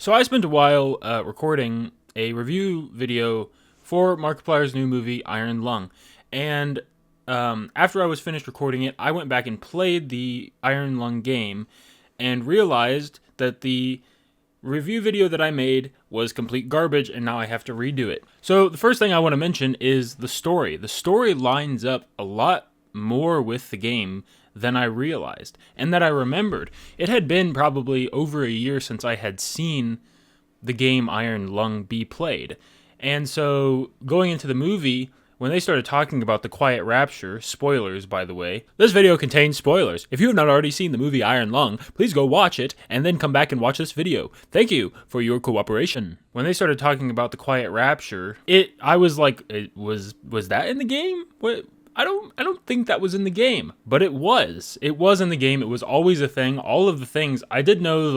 So I spent a while recording a review video for Markiplier's new movie, Iron Lung. And after I was finished recording it, I went back and played the Iron Lung game and realized that the review video that I made was complete garbage, and now I have to redo it. So the first thing I want to mention is the story. The story lines up a lot more with the game than I realized and that I remembered. It had been probably over a year since I had seen the game Iron Lung be played. And so going into the movie, when they started talking about the Quiet Rapture, spoilers by the way, this video contains spoilers. If you have not already seen the movie Iron Lung, please go watch it and then come back and watch this video. Thank you for your cooperation. When they started talking about the Quiet Rapture, I was like, was that in the game? What? I don't think that was in the game, but it was. It was in the game. It was always a thing. All of the things I did know,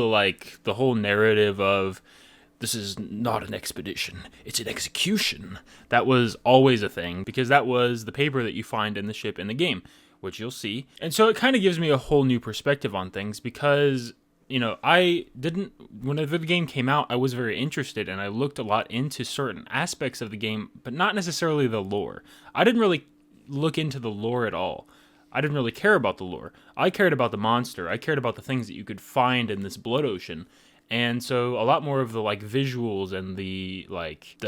the whole narrative of this is not an expedition, it's an execution. That was always a thing because that was the paper that you find in the ship in the game, which you'll see. And so it kind of gives me a whole new perspective on things because, whenever the game came out, I was very interested and I looked a lot into certain aspects of the game, but not necessarily the lore. I didn't really look into the lore at all. I didn't really care about the lore. I cared about the monster. I cared about the things that you could find in this blood ocean. And so a lot more of the visuals and the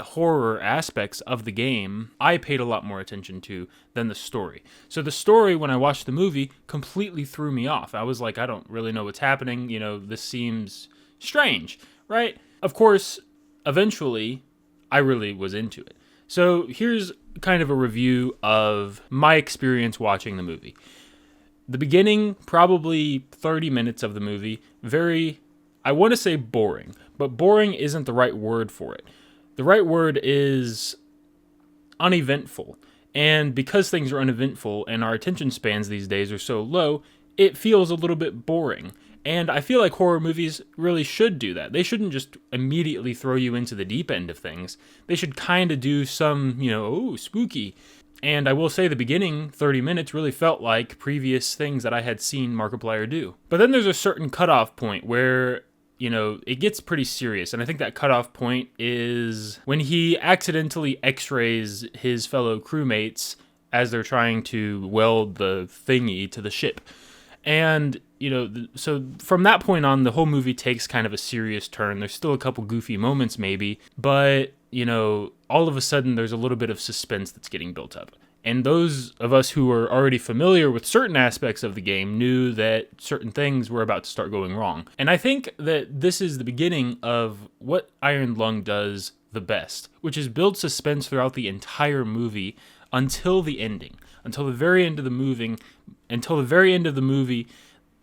horror aspects of the game I paid a lot more attention to than the story. So the story, when I watched the movie, completely threw me off. I was like, I don't really know what's happening. This seems strange, right? Of course, eventually I really was into it. So here's kind of a review of my experience watching the movie. The beginning, probably 30 minutes of the movie, I want to say boring, but boring isn't the right word for it. The right word is uneventful. And because things are uneventful and our attention spans these days are so low, it feels a little bit boring. And I feel like horror movies really should do that. They shouldn't just immediately throw you into the deep end of things. They should kind of do some, spooky. And I will say the beginning 30 minutes really felt like previous things that I had seen Markiplier do. But then there's a certain cutoff point where, it gets pretty serious. And I think that cutoff point is when he accidentally x-rays his fellow crewmates as they're trying to weld the thingy to the ship. And, so from that point on, the whole movie takes kind of a serious turn. There's still a couple goofy moments maybe, but, all of a sudden there's a little bit of suspense that's getting built up. And those of us who were already familiar with certain aspects of the game knew that certain things were about to start going wrong. And I think that this is the beginning of what Iron Lung does the best, which is build suspense throughout the entire movie until the ending. Until the very end of the movie,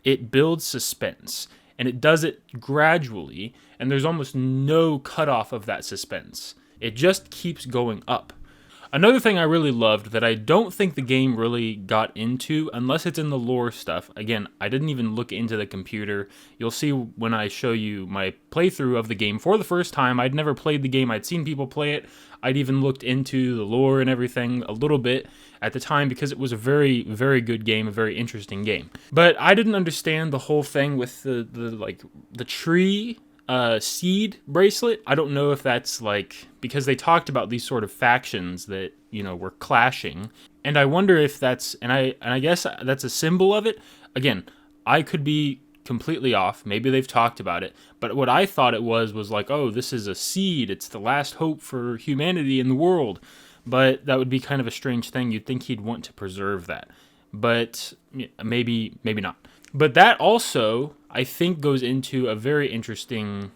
it builds suspense. And it does it gradually, and there's almost no cutoff of that suspense. It just keeps going up. Another thing I really loved that I don't think the game really got into, unless it's in the lore stuff. Again, I didn't even look into the computer. You'll see when I show you my playthrough of the game for the first time. I'd never played the game. I'd seen people play it. I'd even looked into the lore and everything a little bit at the time because it was a very, very good game, a very interesting game. But I didn't understand the whole thing with the tree seed bracelet. I don't know if that's because they talked about these sort of factions that, were clashing. And I wonder if that's, and I guess that's a symbol of it. Again, I could be completely off. Maybe they've talked about it. But what I thought it was oh, this is a seed. It's the last hope for humanity in the world. But that would be kind of a strange thing. You'd think he'd want to preserve that. But maybe not. But that also, I think, goes into a very interesting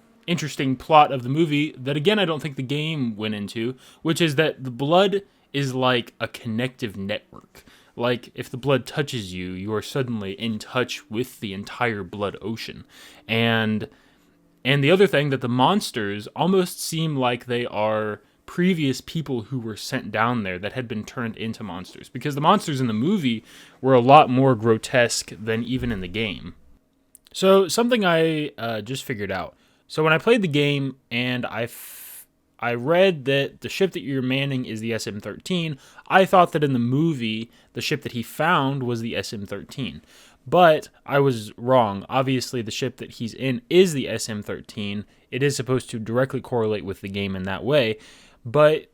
plot of the movie that, again, I don't think the game went into, which is that the blood is like a connective network. Like, if the blood touches you, you are suddenly in touch with the entire blood ocean. And the other thing, that the monsters almost seem like they are previous people who were sent down there that had been turned into monsters. Because the monsters in the movie were a lot more grotesque than even in the game. So, something I just figured out. So, when I played the game and I read that the ship that you're manning is the SM-13, I thought that in the movie, the ship that he found was the SM-13. But I was wrong. Obviously, the ship that he's in is the SM-13. it is supposed to directly correlate with the game in that way. But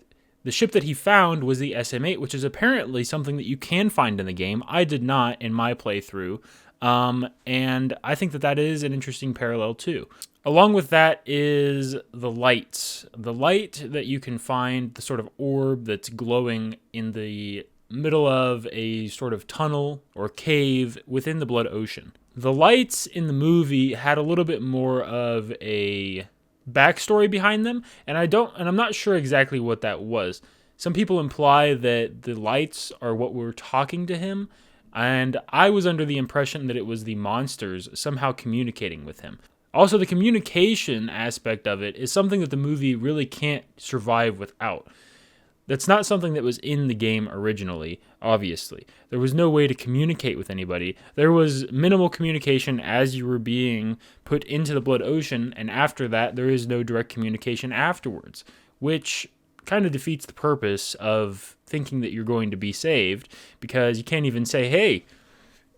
the ship that he found was the SM-8, which is apparently something that you can find in the game. I did not in my playthrough. And I think that is an interesting parallel too. Along with that is the lights. The light that you can find, the sort of orb that's glowing in the middle of a sort of tunnel or cave within the Blood Ocean. The lights in the movie had a little bit more of a backstory behind them, and I'm not sure exactly what that was. Some people imply that the lights are what were talking to him, and I was under the impression that it was the monsters somehow communicating with him. Also, the communication aspect of it is something that the movie really can't survive without. That's not something that was in the game originally, obviously. There was no way to communicate with anybody. There was minimal communication as you were being put into the Blood Ocean, and after that, there is no direct communication afterwards, which kind of defeats the purpose of thinking that you're going to be saved, because you can't even say, hey,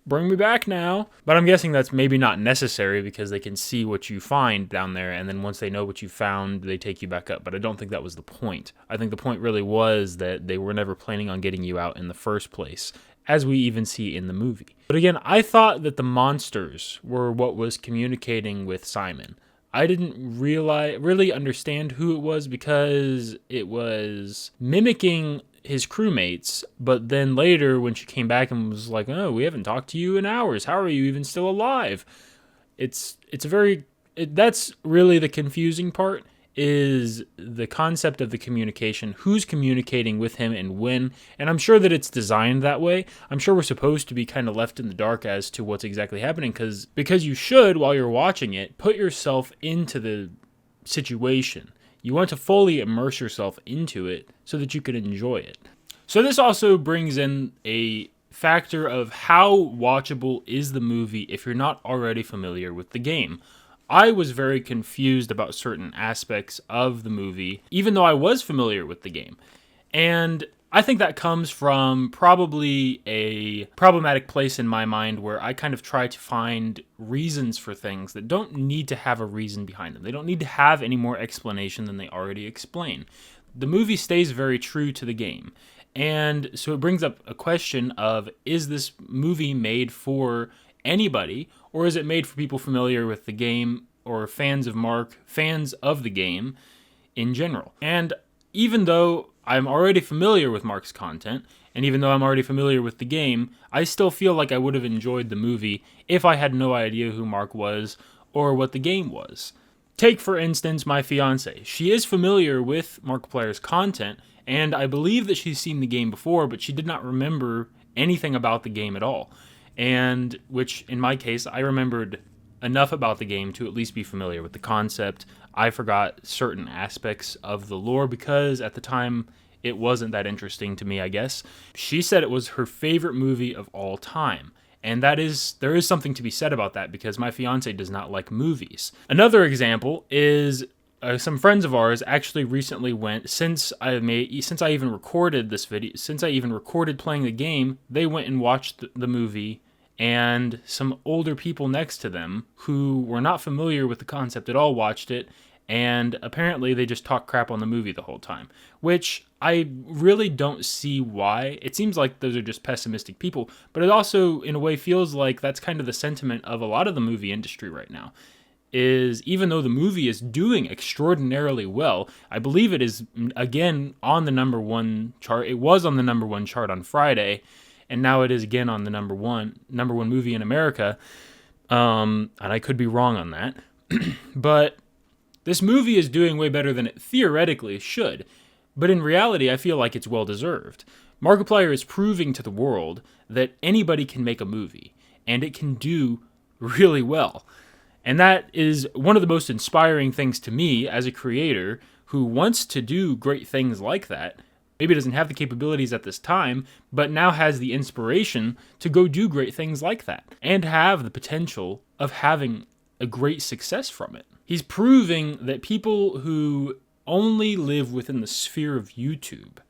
bring me back now. But I'm guessing that's maybe not necessary because they can see what you find down there, and then once they know what you found, they take you back up. But I don't think that was the point. I think the point really was that they were never planning on getting you out in the first place, as we even see in the movie. But again, I thought that the monsters were what was communicating with Simon. I didn't really understand who it was because it was mimicking his crewmates, but then later when she came back and was like, oh, we haven't talked to you in hours, how are you even still alive? That's really the confusing part, is the concept of the communication, who's communicating with him and when, and I'm sure that it's designed that way. I'm sure we're supposed to be kind of left in the dark as to what's exactly happening, because you should, while you're watching it, put yourself into the situation. You want to fully immerse yourself into it so that you can enjoy it. So this also brings in a factor of how watchable is the movie if you're not already familiar with the game. I was very confused about certain aspects of the movie, even though I was familiar with the game. And I think that comes from probably a problematic place in my mind where I kind of try to find reasons for things that don't need to have a reason behind them. They don't need to have any more explanation than they already explain. The movie stays very true to the game. And so it brings up a question of, is this movie made for anybody, or is it made for people familiar with the game or fans of Mark, fans of the game in general? And even though I'm already familiar with Mark's content, and even though I'm already familiar with the game, I still feel like I would have enjoyed the movie if I had no idea who Mark was or what the game was. Take, for instance, my fiance. She is familiar with Markiplier's content, and I believe that she's seen the game before, but she did not remember anything about the game at all. And which, in my case, I remembered enough about the game to at least be familiar with the concept. I forgot certain aspects of the lore because at the time it wasn't that interesting to me, I guess. She said it was her favorite movie of all time. And there is something to be said about that because my fiance does not like movies. Another example is some friends of ours actually recently went, since I even recorded this video, since I even recorded playing the game, they went and watched the movie, and some older people next to them who were not familiar with the concept at all watched it, and apparently they just talked crap on the movie the whole time, which I really don't see why. It seems like those are just pessimistic people, but it also in a way feels like that's kind of the sentiment of a lot of the movie industry right now. Is even though the movie is doing extraordinarily well, I believe it is again on the number one chart. It was on the number one chart on Friday, and now it is again on the number one movie in America. And I could be wrong on that, but this movie is doing way better than it theoretically should. But in reality, I feel like it's well deserved. Markiplier is proving to the world that anybody can make a movie, and it can do really well. And that is one of the most inspiring things to me as a creator who wants to do great things like that. Maybe doesn't have the capabilities at this time, but now has the inspiration to go do great things like that and have the potential of having a great success from it. He's proving that people who only live within the sphere of YouTube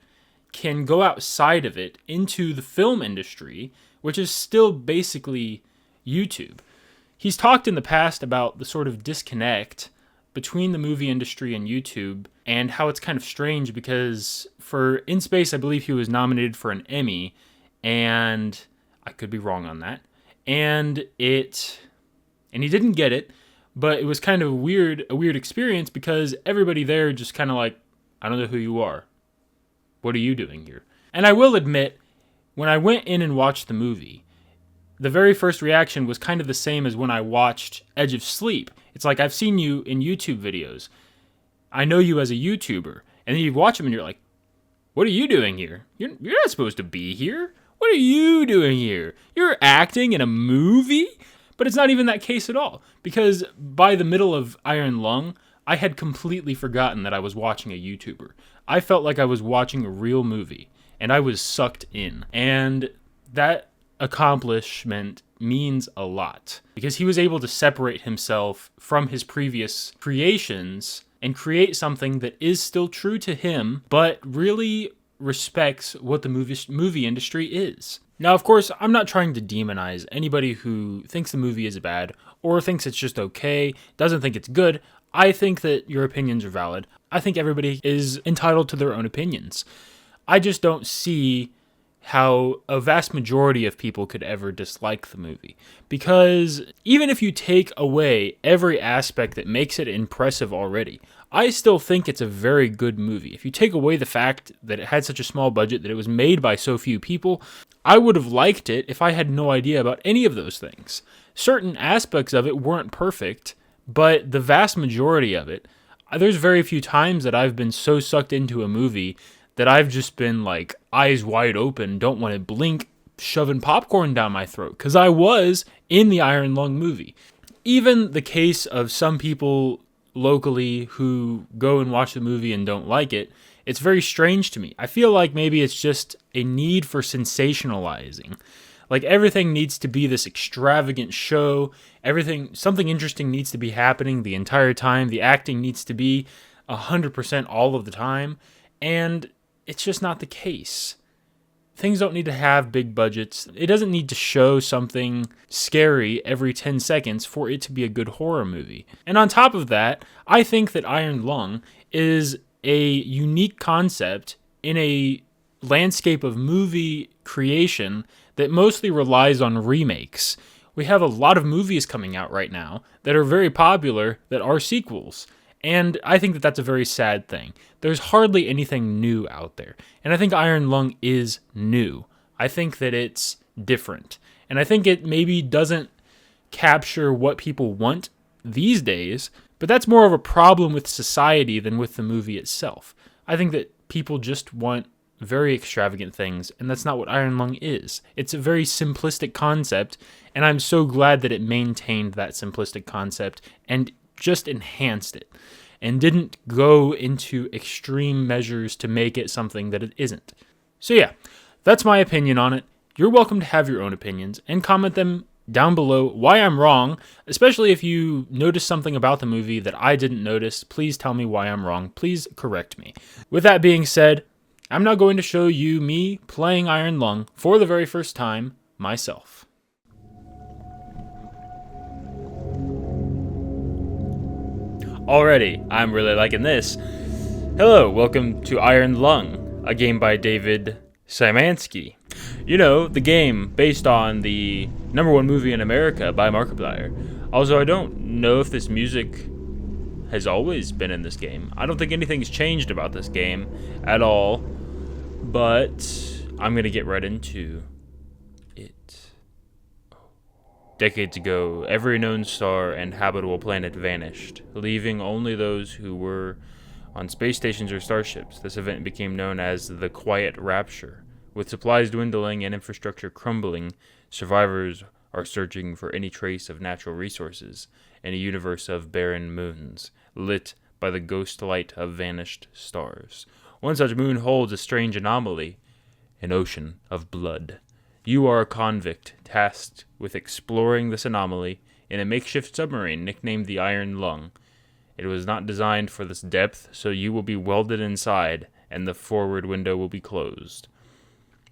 can go outside of it into the film industry, which is still basically YouTube. He's talked in the past about the sort of disconnect between the movie industry and YouTube, and how it's kind of strange because for In Space, I believe he was nominated for an Emmy, and I could be wrong on that. And he didn't get it, but it was kind of a weird experience because everybody there just kind of like, I don't know who you are. What are you doing here? And I will admit, when I went in and watched the movie, the very first reaction was kind of the same as when I watched Edge of Sleep. It's like, I've seen you in YouTube videos. I know you as a YouTuber. And then you watch them and you're like, what are you doing here? You're not supposed to be here. What are you doing here? You're acting in a movie? But it's not even that case at all. Because by the middle of Iron Lung, I had completely forgotten that I was watching a YouTuber. I felt like I was watching a real movie. And I was sucked in. And that accomplishment means a lot because he was able to separate himself from his previous creations and create something that is still true to him, but really respects what the movie industry is. Now, of course, I'm not trying to demonize anybody who thinks the movie is bad or thinks it's just okay, doesn't think it's good. I think that your opinions are valid. I think everybody is entitled to their own opinions. I just don't see how a vast majority of people could ever dislike the movie. Because even if you take away every aspect that makes it impressive already, I still think it's a very good movie. If you take away the fact that it had such a small budget, that it was made by so few people, I would have liked it if I had no idea about any of those things. Certain aspects of it weren't perfect, but the vast majority of it, there's very few times that I've been so sucked into a movie that I've just been like eyes wide open, don't want to blink, shoving popcorn down my throat, because I was in the Iron Lung movie. Even the case of some people locally who go and watch the movie and don't like it, it's very strange to me. I feel like maybe it's just a need for sensationalizing. Like everything needs to be this extravagant show, something interesting needs to be happening the entire time, the acting needs to be 100% all of the time, and it's just not the case. Things don't need to have big budgets. It doesn't need to show something scary every 10 seconds for it to be a good horror movie. And on top of that, I think that Iron Lung is a unique concept in a landscape of movie creation that mostly relies on remakes. We have a lot of movies coming out right now that are very popular that are sequels. And I think that that's a very sad thing. There's hardly anything new out there. And I think Iron Lung is new. I think that it's different. And I think it maybe doesn't capture what people want these days, but that's more of a problem with society than with the movie itself. I think that people just want very extravagant things, and that's not what Iron Lung is. It's a very simplistic concept, and I'm so glad that it maintained that simplistic concept and just enhanced it and didn't go into extreme measures to make it something that it isn't. So yeah, that's my opinion on it. You're welcome to have your own opinions and comment them down below why I'm wrong, especially if you notice something about the movie that I didn't notice. Please tell me why I'm wrong. Please correct me. With that being said, I'm now going to show you me playing Iron Lung for the very first time myself. Already, I'm really liking this. Hello, welcome to Iron Lung, a game by David Szymanski. You know, the game based on the #1 movie in America by Markiplier. Also, I don't know if this music has always been in this game. I don't think anything's changed about this game at all, but I'm going to get right into it. Decades ago, every known star and habitable planet vanished, leaving only those who were on space stations or starships. This event became known as the Quiet Rapture. With supplies dwindling and infrastructure crumbling, survivors are searching for any trace of natural resources in a universe of barren moons, lit by the ghost light of vanished stars. One such moon holds a strange anomaly, an ocean of blood. You are a convict tasked with exploring this anomaly in a makeshift submarine nicknamed the Iron Lung. It was not designed for this depth, so you will be welded inside and the forward window will be closed.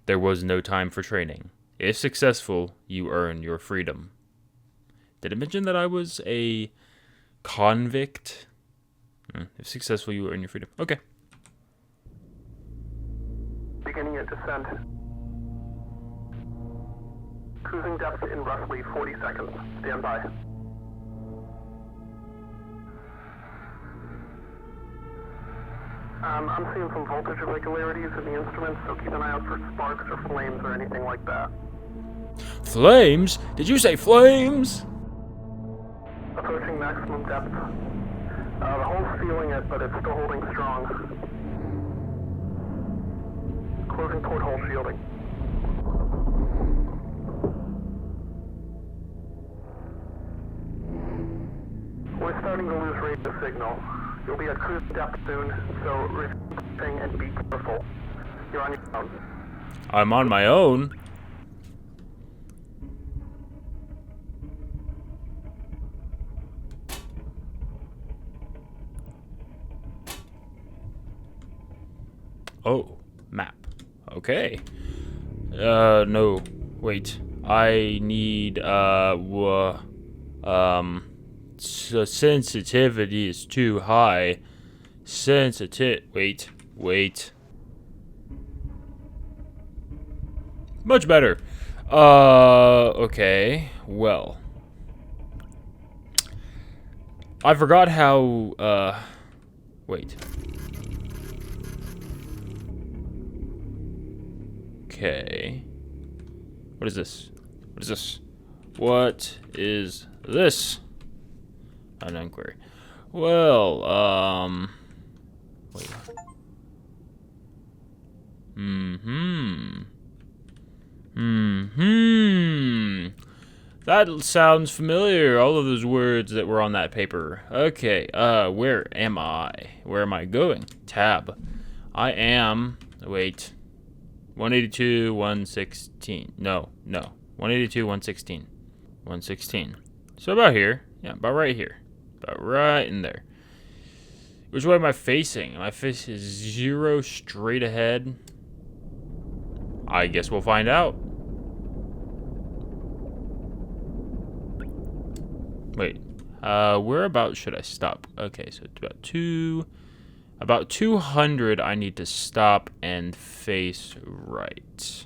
There was no time for training. If successful, you earn your freedom. Did it mention that I was a convict? If successful, you earn your freedom. Okay. Beginning your descent. Cruising depth in roughly 40 seconds. Stand by. I'm seeing some voltage irregularities in the instruments, so keep an eye out for sparks or flames or anything like that. Flames? Did you say flames? Approaching maximum depth. The hull's feeling it, but it's still holding strong. Closing porthole shielding. We're starting to lose radio signal. You'll be at cruise depth soon, so return and be careful. You're on your own. I'm on my own. Oh, map. Okay. No. Wait. I need, so sensitivity is too high. Wait. Much better. Okay. Well. I forgot how, wait. Okay. What is this? What is this? An inquiry. Well, wait. That sounds familiar, all of those words that were on that paper. Okay, where am I? Where am I going? Tab. I am, wait, 182, 116. No. 182, 116. 116. So about here. Yeah, about right here. About right in there. Which way am I facing? My face is 0 straight ahead. I guess we'll find out. Wait. Whereabouts should I stop? Okay, so it's about 200 I need to stop and face right.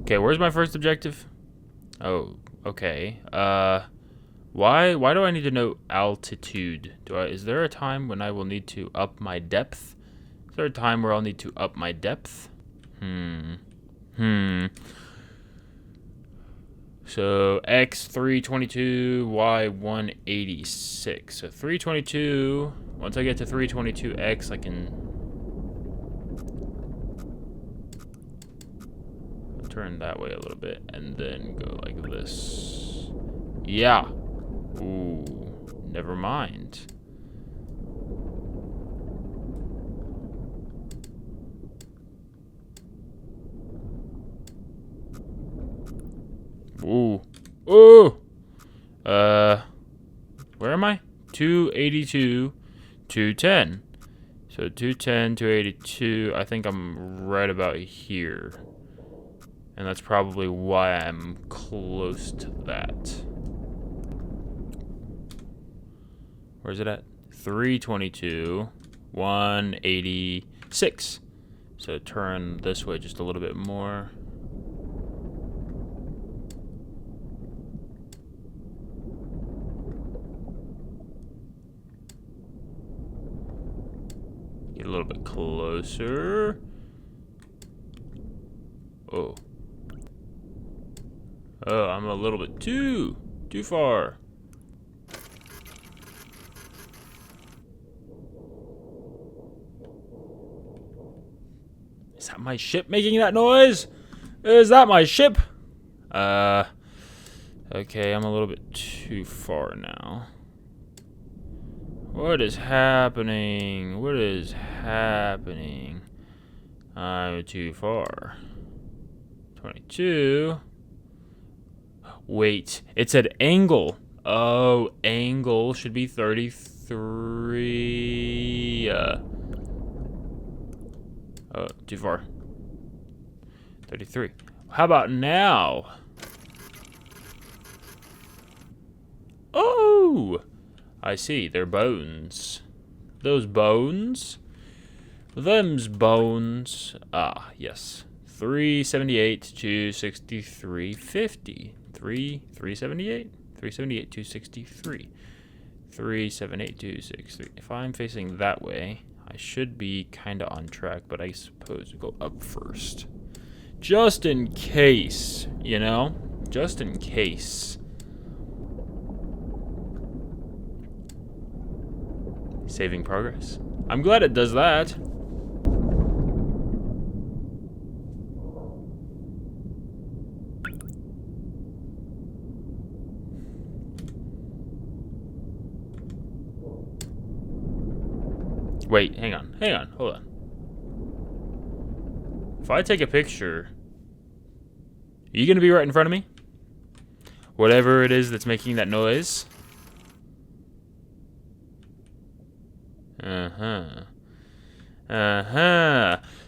Okay, where's my first objective? Oh, okay. Why do I need to know altitude? Is there a time when I will need to up my depth? Is there a time where I'll need to up my depth? So X 322, Y 186. So 322. Once I get to 322X, I can turn that way a little bit and then go like this. Yeah. Ooh, never mind. Ooh. Ooh. Where am I? 282, 210. So 210, 282. I think I'm right about here. And that's probably why I'm close to that. Where's it at? 322, 186. So turn this way just a little bit more. Get a little bit closer. Oh. Oh, I'm a little bit too far. Is that my ship making that noise? Is that my ship? Okay, I'm a little bit too far now. What is happening? I'm too far. 22. Wait, it said angle. Oh, angle should be 30. 33. Oh, too far. 33. How about now? Oh! I see. They're bones. Those bones? Them's bones. Ah, yes. 378 to 63.50. 378? 378 to 63. 378 to 63. If I'm facing that way, I should be kind of on track, but I suppose we go up first. Just in case, you know? Just in case. Saving progress. I'm glad it does that. Wait, hang on, hold on. If I take a picture, are you gonna be right in front of me? Whatever it is that's making that noise.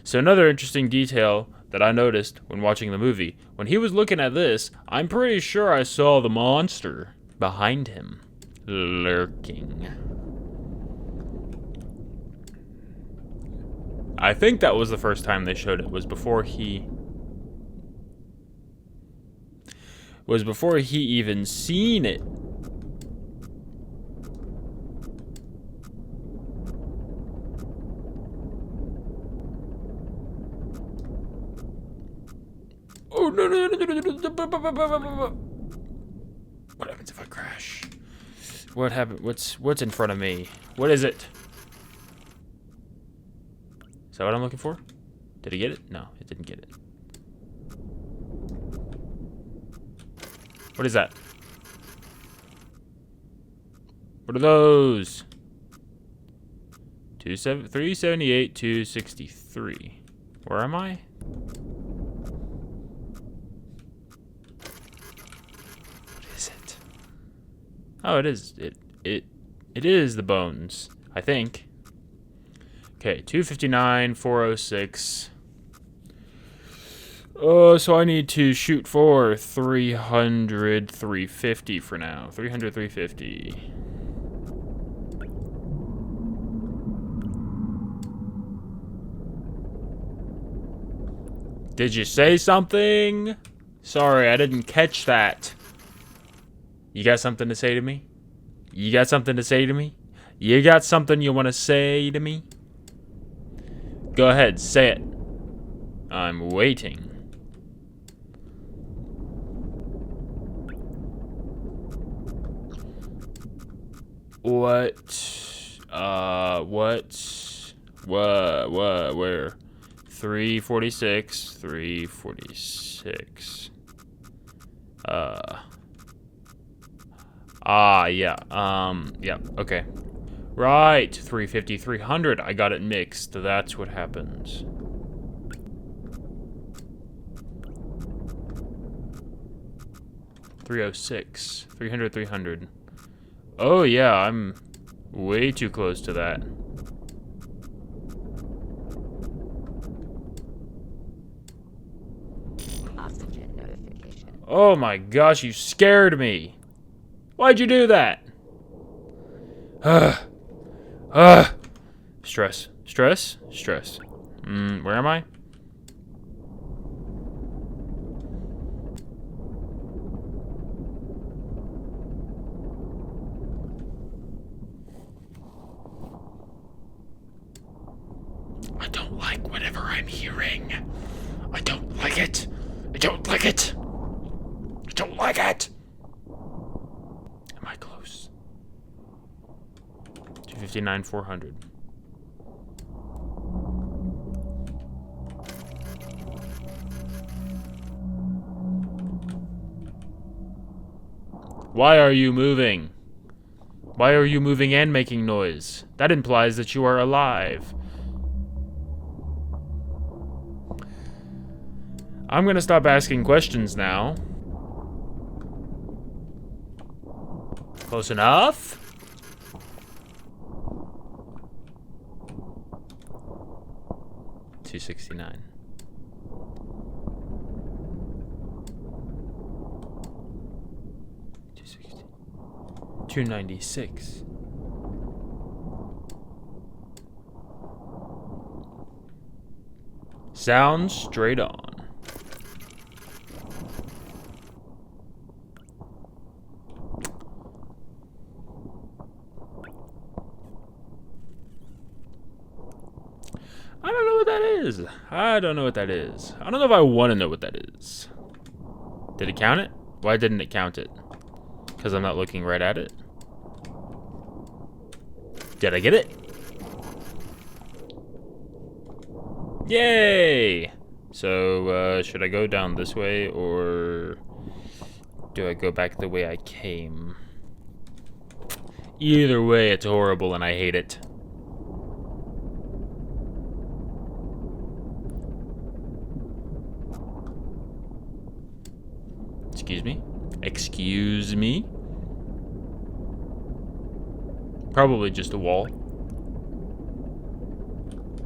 So another interesting detail that I noticed when watching the movie, when he was looking at this, I'm pretty sure I saw the monster behind him, lurking. I think that was the first time they showed it, was before he even seen it. Oh no. What happens if I crash? What happened? What's in front of me? What is it? Is that what I'm looking for? Did it get it? No, it didn't get it. What is that? What are those? 378 to 63. Where am I? What is it? Oh, it is. It is the bones, I think. Okay, 259, 406. So I need to shoot for 300, 350 for now. 300, 350. Did you say something? Sorry, I didn't catch that. You got something to say to me? You got something to say to me? You got something you want to say to me? Go ahead, say it. I'm waiting. What? Where? 346, 346. Yeah, okay. Right, 350, 300. I got it mixed. That's what happens. .306, 300, 300. Oh yeah, I'm way too close to that. Oxygen notification. Oh my gosh, you scared me. Why'd you do that? Stress. Where am I? I don't like whatever I'm hearing. I don't like it. I don't like it. I don't like it. Am I close? 259, 400. Why are you moving? Why are you moving and making noise? That implies that you are alive. I'm gonna stop asking questions now. Close enough? 269. $296. Sounds straight on. I don't know what that is. I don't know what that is. I don't know if I want to know what that is. Did it count it? Why didn't it count it? Because I'm not looking right at it. Did I get it? Yay! So, should I go down this way, or do I go back the way I came? Either way, it's horrible and I hate it. Excuse me? Excuse me? Probably just a wall.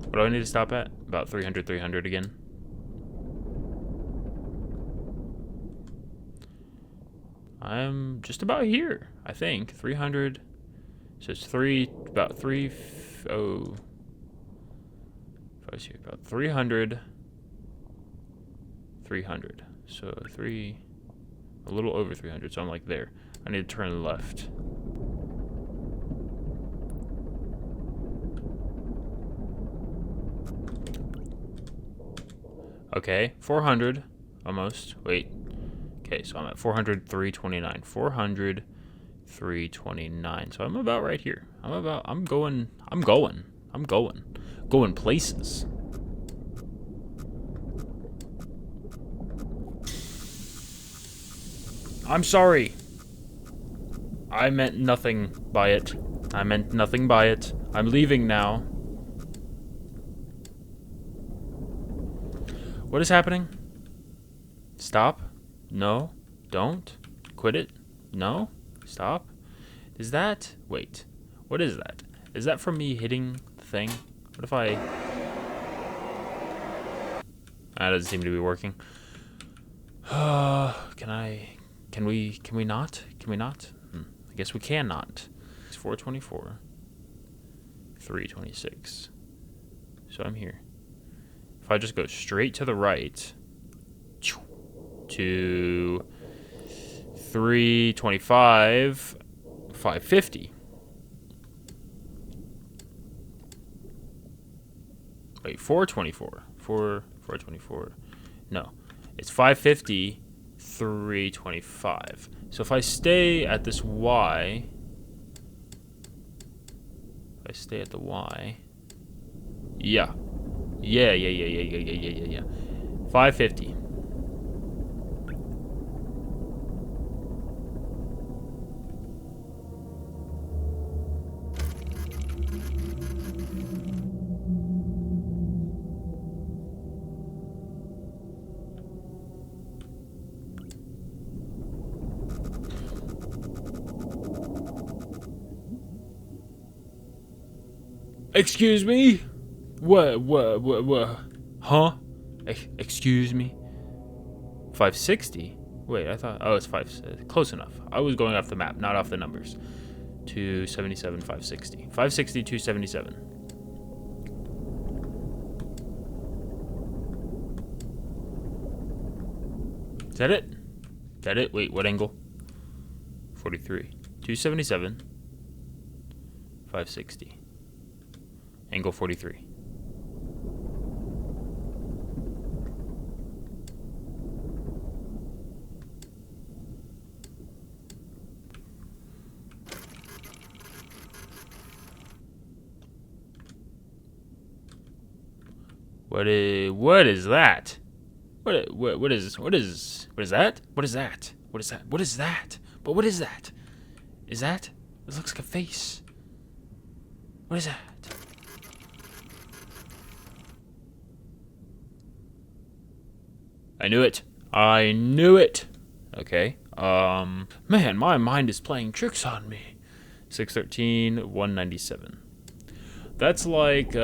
What do I need to stop at? About 300, 300 again. I'm just about here, I think. 300. So it's about 300. 300. So a little over 300, so I'm like there. I need to turn left. Okay, 400, almost. Wait. Okay, so I'm at 400, 329. 400, 329. So I'm about right here. I'm going places. I'm sorry. I meant nothing by it. I'm leaving now. What is happening? Stop. No. Don't. Quit it. No. Stop. Is that... Wait. What is that? Is that from me hitting the thing? What if I... That doesn't seem to be working. Can we not? Can we not? I guess we cannot. It's 424. 326. So I'm here. If I just go straight to the right to 325, 550. Wait, 424. 424. No. It's 550, 325. So if I stay at this Y, if I stay at the Y, yeah. Yeah. 550. Excuse me? What? Huh? Excuse me? 560? Wait, I thought... Oh, it's 5... Close enough. I was going off the map, not off the numbers. 277, 560. 560, 277. Is that it? Is that it? Wait, what angle? 43. 277. 560. Angle 43. What is that? What is that? What is that? What is that? But what is that? Is that? It looks like a face. What is that? I knew it. Okay. Man, my mind is playing tricks on me. 613, 197. That's like,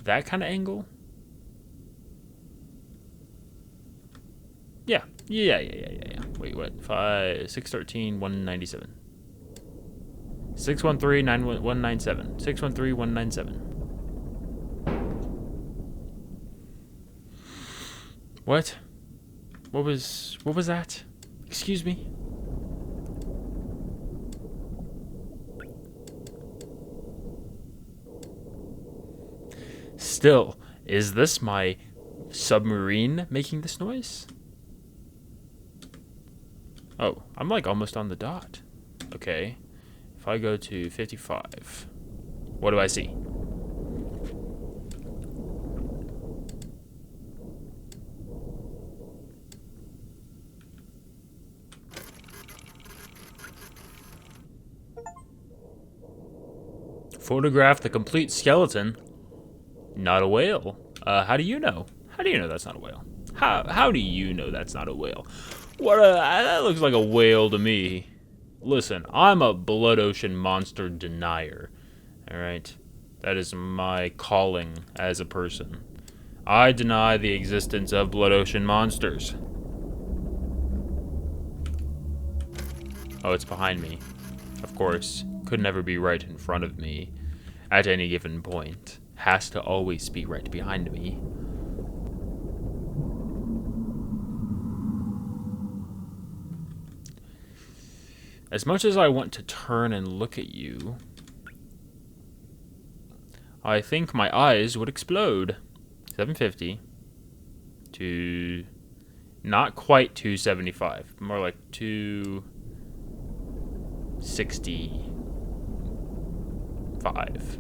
that kind of angle. Yeah. Wait, what? 613 197. 613 197. 613 197. What? What was that? Excuse me? Still, is this my submarine making this noise? Oh, I'm like almost on the dot. Okay. If I go to 55, what do I see? Photograph the complete skeleton. Not a whale. How do you know? How do you know that's not a whale? How do you know that's not a whale? That looks like a whale to me. Listen, I'm a blood ocean monster denier. Alright? That is my calling as a person. I deny the existence of blood ocean monsters. Oh, it's behind me. Of course. Could never be right in front of me. At any given point. Has to always be right behind me. As much as I want to turn and look at you, I think my eyes would explode. 750 to not quite 275, more like 265.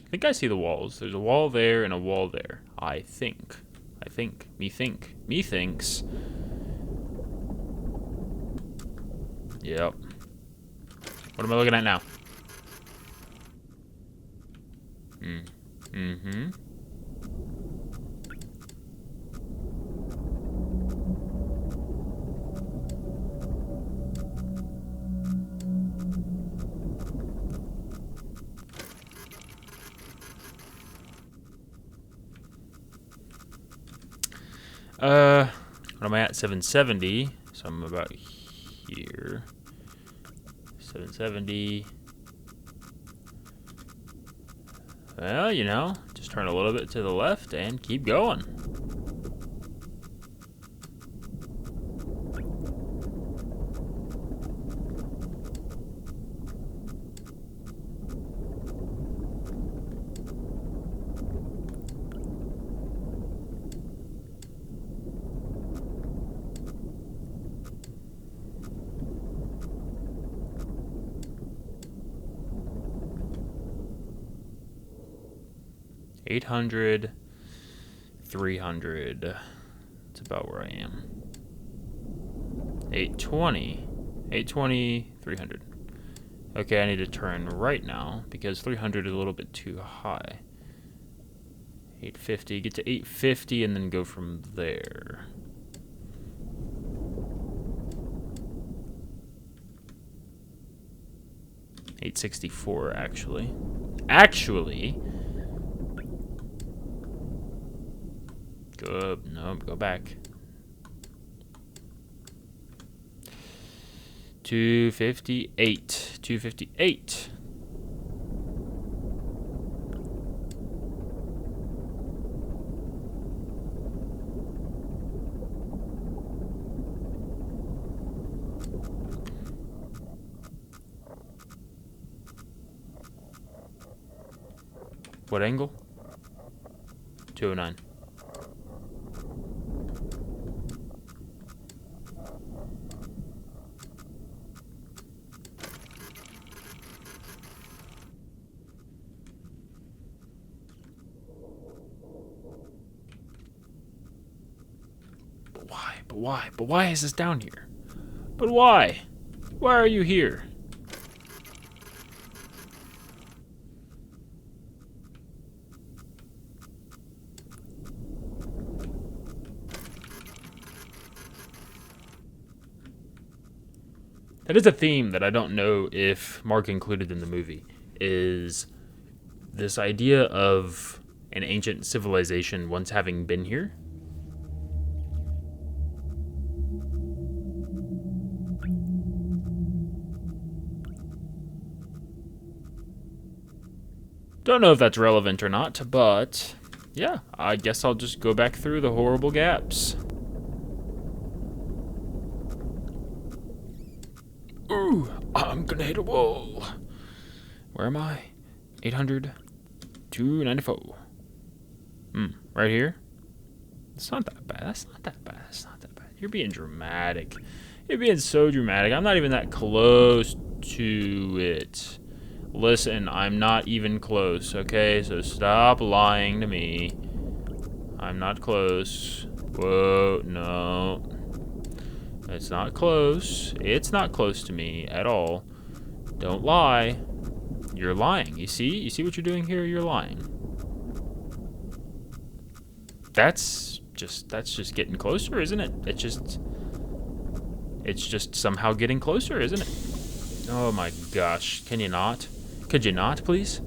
I think I see the walls. There's a wall there and a wall there. I think. Me thinks. Yep. What am I looking at now? Mm-hmm. What am I at? 770. So I'm about here. 770. Well, you know, just turn a little bit to the left and keep going. $800, $300. That's about where I am. $820, $300. Okay, I need to turn right now because 300 is a little bit too high. 850, get to 850 and then go from there. $864 actually. Go back. 258. What angle? 209. But why is this down here? But why? Why are you here? That is a theme that I don't know if Mark included in the movie, is this idea of an ancient civilization once having been here. Don't know if that's relevant or not, but yeah, I guess I'll just go back through the horrible gaps. Ooh, I'm gonna hit a wall. Where am I? 800, 294. Right here? It's not that bad. That's not that bad. That's not that bad. You're being dramatic. You're being so dramatic. I'm not even that close to it. Listen, I'm not even close, okay? So stop lying to me. I'm not close. Whoa, no. It's not close. It's not close to me at all. Don't lie. You're lying. You see? You see what you're doing here? You're lying. That's just getting closer, isn't it? It's just somehow getting closer, isn't it? Oh my gosh. Can you not? Could you not, please?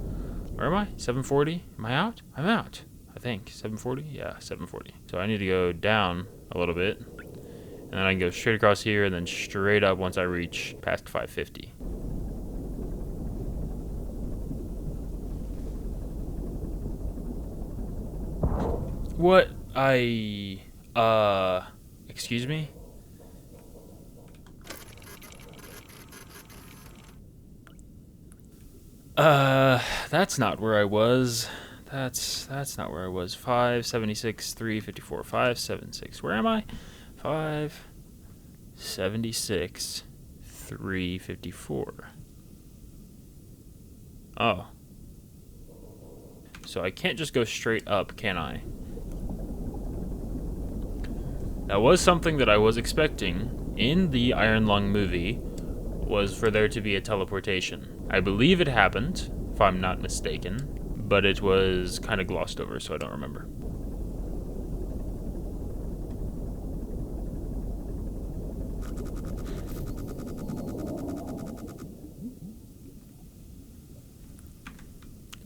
Where am I? 740? Am I out? I'm out. I think. 740? Yeah, 740. So I need to go down a little bit. And then I can go straight across here and then straight up once I reach past 550. What? Excuse me? That's not where I was. That's not where I was. 576, 354, 576. Where am I? 576, 354. Oh. So I can't just go straight up, can I? That was something that I was expecting in the Iron Lung movie, was for there to be a teleportation. I believe it happened, if I'm not mistaken, but it was kind of glossed over, so I don't remember.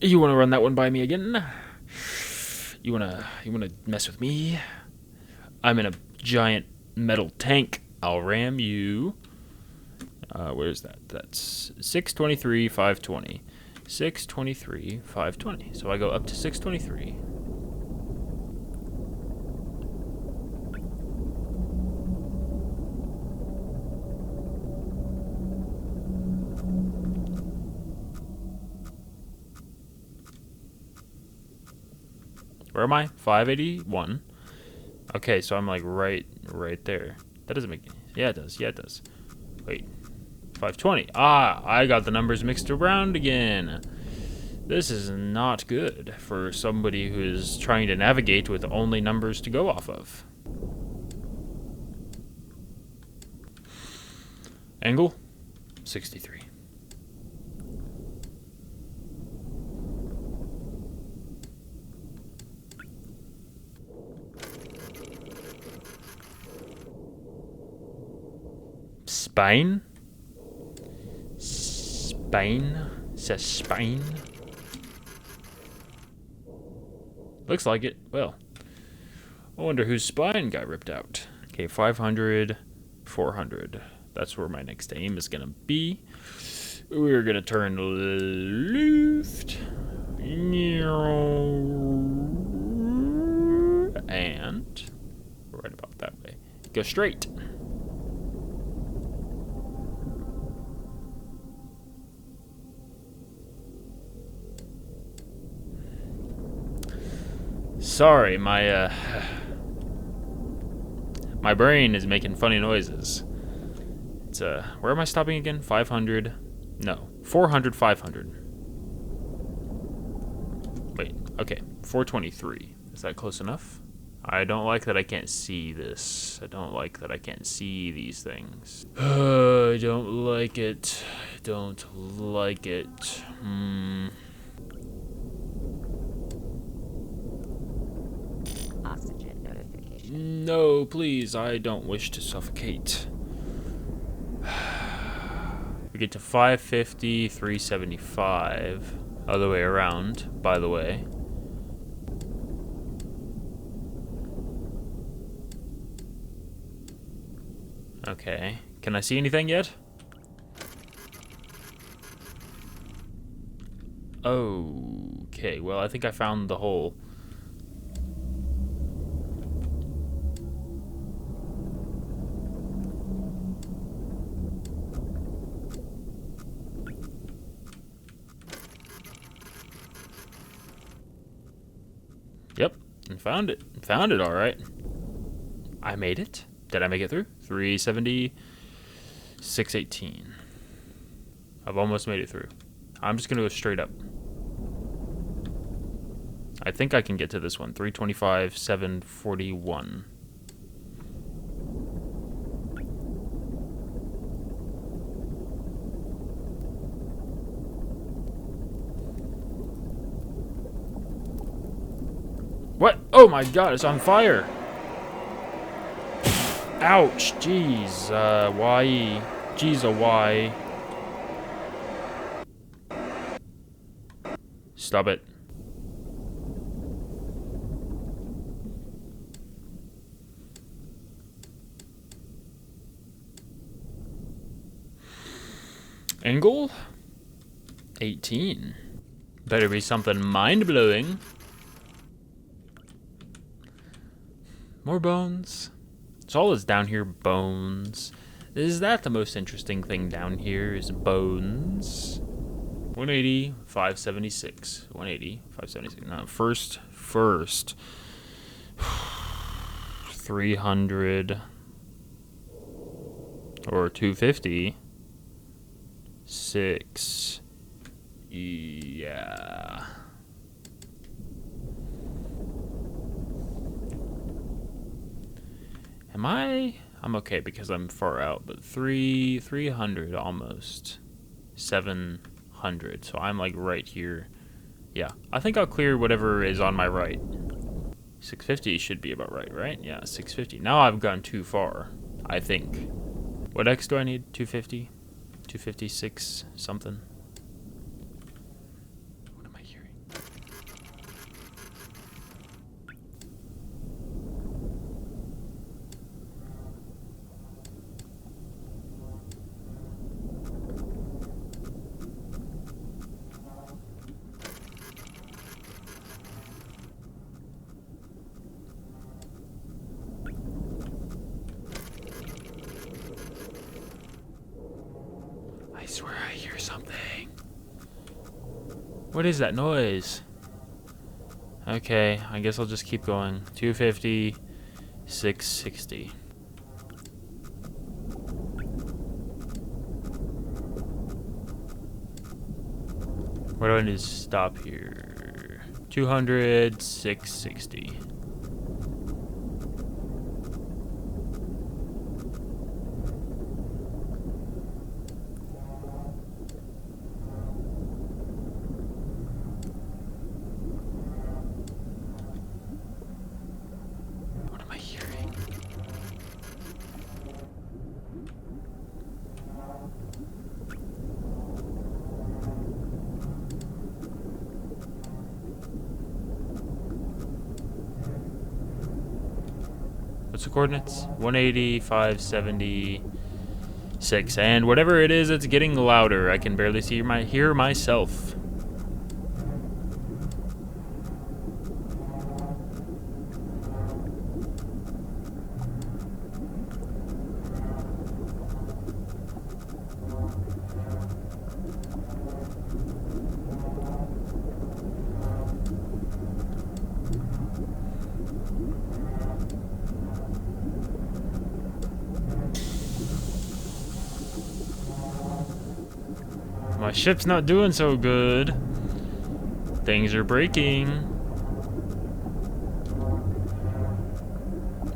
You want to run that one by me again? You wanna mess with me? I'm in a giant metal tank. I'll ram you. Where's that? That's 623, 520. 623, 520. So I go up to 623. Where am I? 581. Okay, so I'm like right there. That doesn't make any... Yeah, it does. Yeah, it does. Wait. 520. Ah, I got the numbers mixed around again. This is not good for somebody who is trying to navigate with only numbers to go off of. Angle? 63. Spine? Spine? Says spine? Looks like it. Well, I wonder whose spine got ripped out. Okay, 500, 400. That's where my next aim is gonna be. We're gonna turn left. And right about that way. Go straight. Sorry, my brain is making funny noises. It's where am I stopping again? 500. No, 400, 500. Wait, okay, 423. Is that close enough? I don't like that I can't see this. I don't like that I can't see these things. I don't like it. I don't like it. Oxygen notification. No, please, I don't wish to suffocate. We get to 550, 375. Other way around, by the way. Okay. Can I see anything yet? Okay, well, I think I found the hole. Yep, and found it. Found it, all right. I made it. Did I make it through? 370, 618. I've almost made it through. I'm just going to go straight up. I think I can get to this one. 325, 741. What? Oh my god, it's on fire! Ouch, jeez, why? Jeez, why? Stop it. Angle? 18. Better be something mind-blowing. More bones. It's all that's down here, bones. Is that the most interesting thing down here, is bones? 180, 576. 180, 576. No, first. 300. Or 250. 6. Yeah. I'm okay because I'm far out, but 300 almost. 700. So I'm like right here. Yeah, I think I'll clear whatever is on my right. 650 should be about right? Yeah, 650. Now I've gone too far, I think. What X do I need? 250? 256 something. What am I hearing? I swear I hear something. What is that noise? Okay, I guess I'll just keep going. 250, 660. Where do I need to stop here? 200, 660. What am I hearing? What's the coordinates? 180, 576. And whatever it is, it's getting louder. I can barely hear myself. My ship's not doing so good. Things are breaking.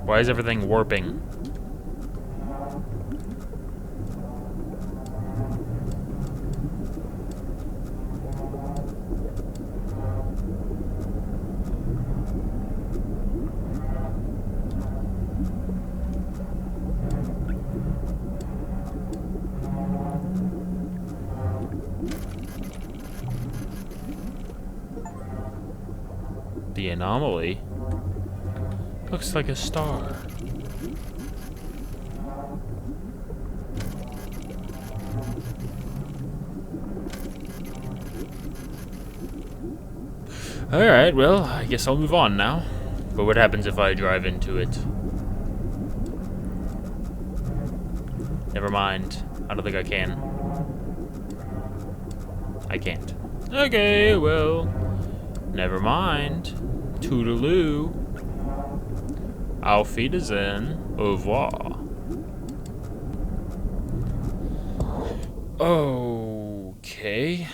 Why is everything warping? The anomaly looks like a star. Alright, well, I guess I'll move on now. But what happens if I drive into it? Never mind. I don't think I can. I can't. Okay, well, never mind. Toodaloo. Auf Wiedersehen. Au revoir. Okay.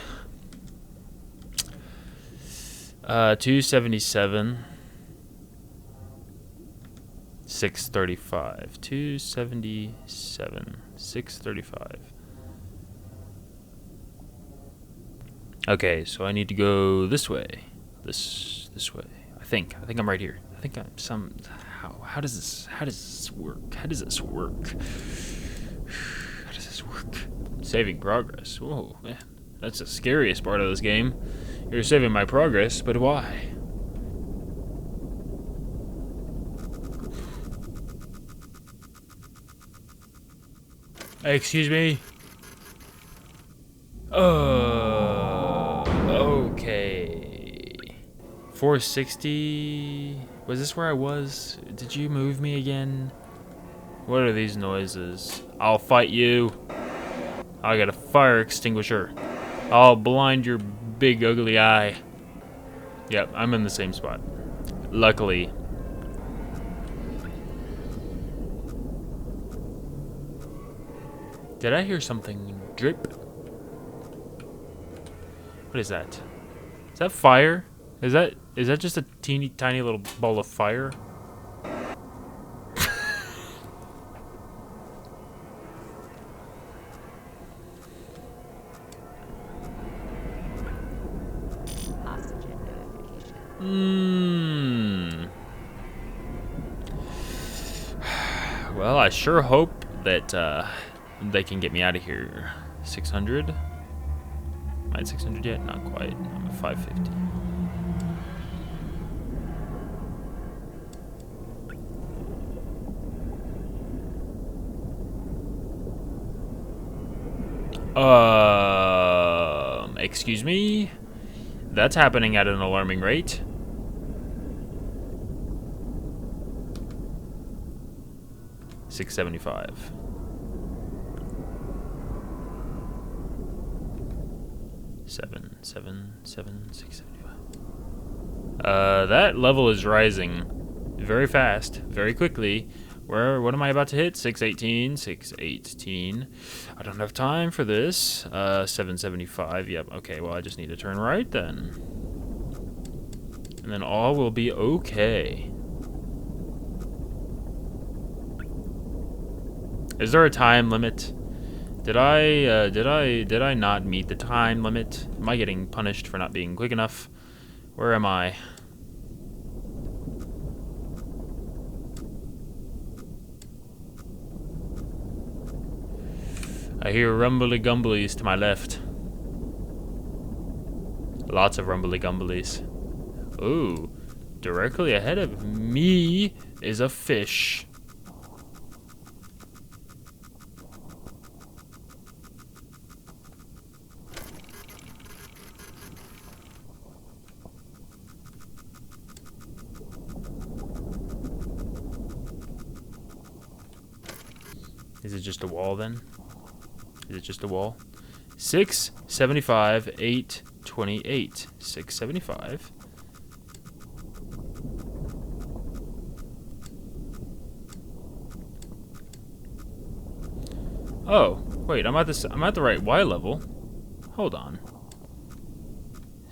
277. 635. 277. 635. Okay, so I need to go this way. This way. I think I'm right here. I think I'm how does this work? How does this work? Saving progress. Whoa, man. That's the scariest part of this game. You're saving my progress, but why? Excuse me? Okay. 460. Was this where I was? Did you move me again? What are these noises? I'll fight you. I got a fire extinguisher. I'll blind your big ugly eye. Yep, I'm in the same spot. Luckily. Did I hear something drip? What is that? Is that fire? Is that just a teeny tiny little ball of fire? Oxygen notification. Well, I sure hope that they can get me out of here. 600? Am I at 600 yet? Not quite. I'm at 550. Excuse me? That's happening at an alarming rate. $675. Seven, 675. That level is rising very fast, very quickly. What am I about to hit? 618, 618. I don't have time for this. 775. Yep. Okay. Well, I just need to turn right then, and then all will be okay. Is there a time limit? Did I not meet the time limit? Am I getting punished for not being quick enough? Where am I? I hear rumbly gumblies to my left. Lots of rumbly gumblies. Ooh, directly ahead of me is a fish. Is it just a wall then? Is it just a wall? 675, 828. 675. Oh, wait, I'm at the right Y level. Hold on.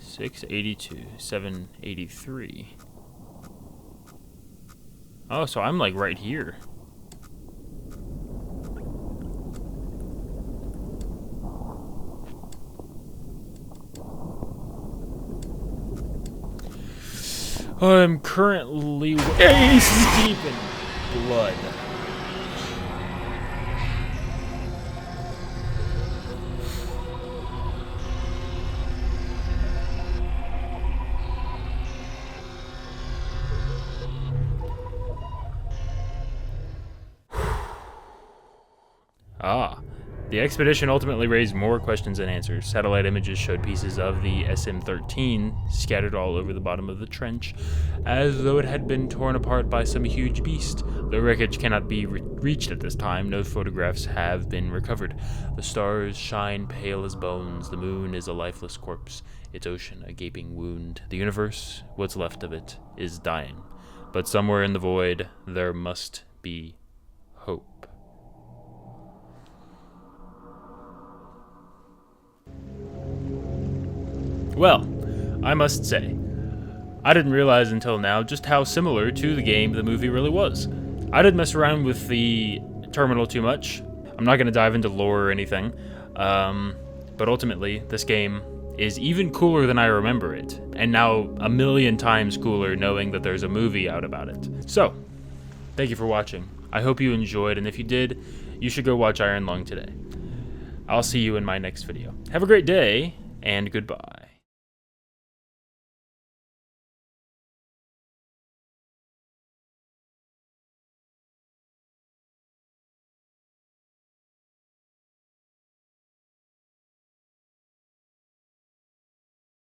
682, 783. Oh, so I'm like right here. I'm currently ace deep in blood. Ah. The expedition ultimately raised more questions than answers. Satellite images showed pieces of the SM-13 scattered all over the bottom of the trench, as though it had been torn apart by some huge beast. The wreckage cannot be reached at this time. No photographs have been recovered. The stars shine pale as bones. The moon is a lifeless corpse. Its ocean a gaping wound. The universe, what's left of it, is dying. But somewhere in the void, there must be hope. Well, I must say, I didn't realize until now just how similar to the game the movie really was. I didn't mess around with the terminal too much. I'm not going to dive into lore or anything, but ultimately, this game is even cooler than I remember it, and now a million times cooler knowing that there's a movie out about it. So, thank you for watching. I hope you enjoyed, and if you did, you should go watch Iron Lung today. I'll see you in my next video. Have a great day, and goodbye.